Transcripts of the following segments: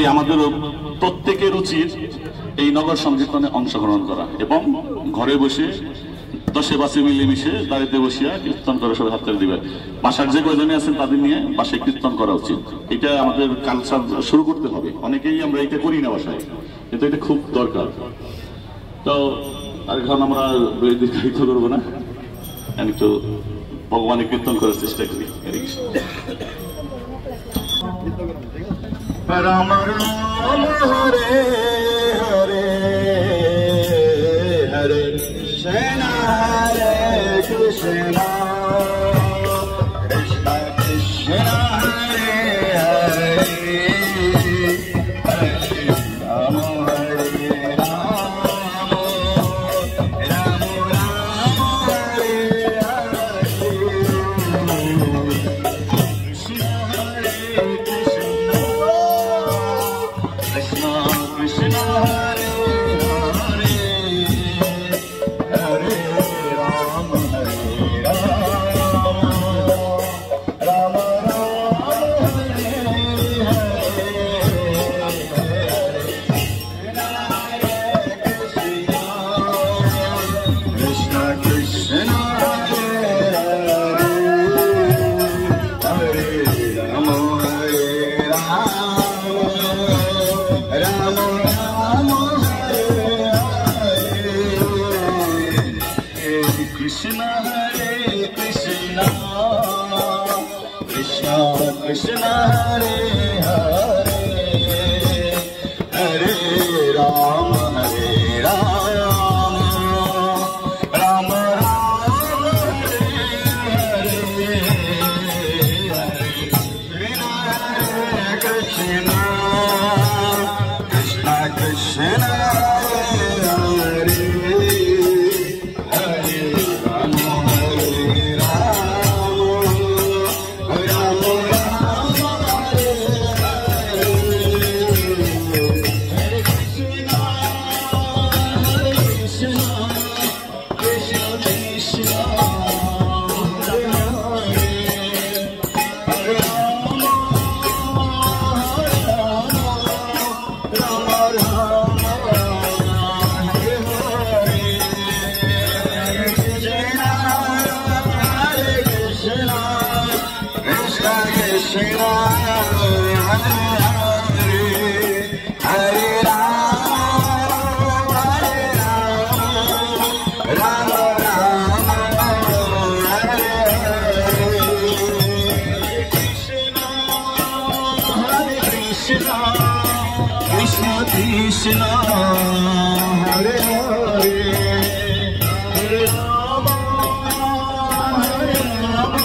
কাজেই আমাদের প্রত্যেকের উচিত এই নগর সংকীর্তনে অংশগ্রহণ করা এবং ঘরে বসে 10-5 মিলেমিশে বাড়িতে বসিয়া কীর্তন করে সবাই হাত দিবে। বাসার যে কয়জনে আছেন তাদের নিয়ে বাসায় কীর্তন করা উচিত। এটা আমাদের কালচার শুরু করতে হবে। অনেকেই আমরা এটা করি না বাসায়, কিন্তু এটা খুব দরকার। তো আর এখন আমরা দীর্ঘায়িত করবো না, একটু ভগবানের কীর্তন করার চেষ্টা করি। রাম রাম হরে হরে হরে কৃষ্ণ হরে কৃষ্ণ কৃষ্ণ কৃষ্ণ হরে হরে হরে রাম হরে রাম রাম রাম হরে Krishna Hare Hare Hare Ram Hare Ram Ram Ram Hare Hare Hare Krishna Krishna Krishna Krishna Hare Hare Hare Rama Hare Rama Rama Rama Hare Hare Hare Krishna Krishna Krishna Hare Hare Hare Rama Hare Rama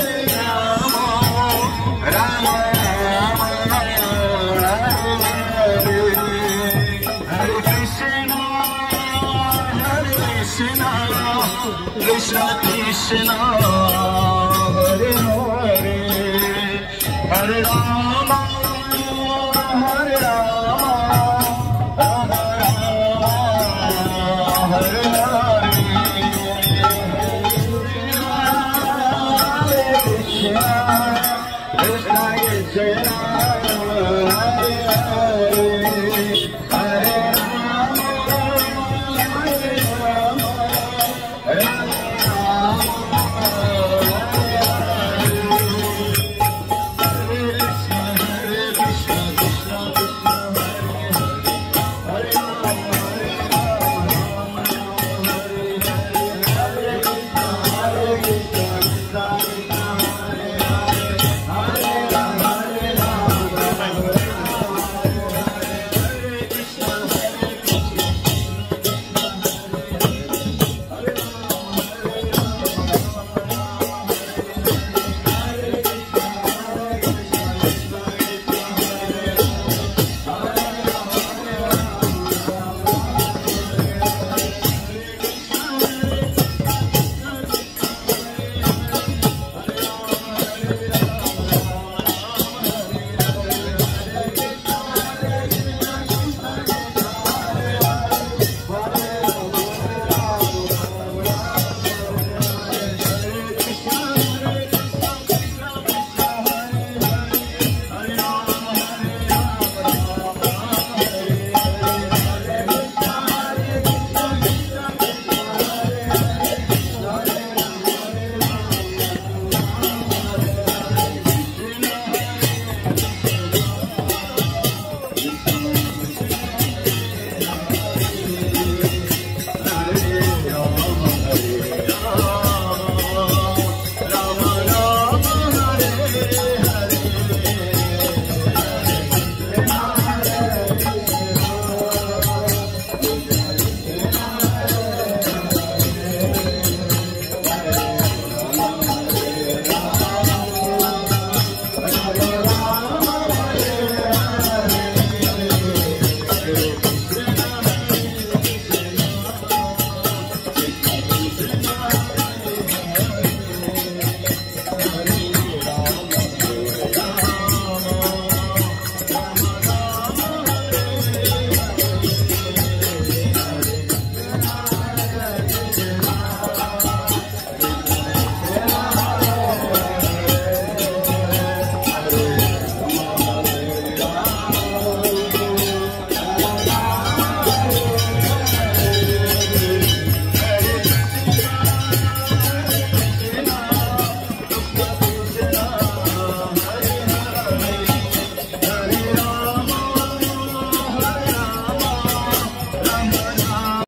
Rama Krishna Krishna Hare Hare Hare Rama Hare Rama Rama Rama Hare Hare Krishna Krishna Hare Hare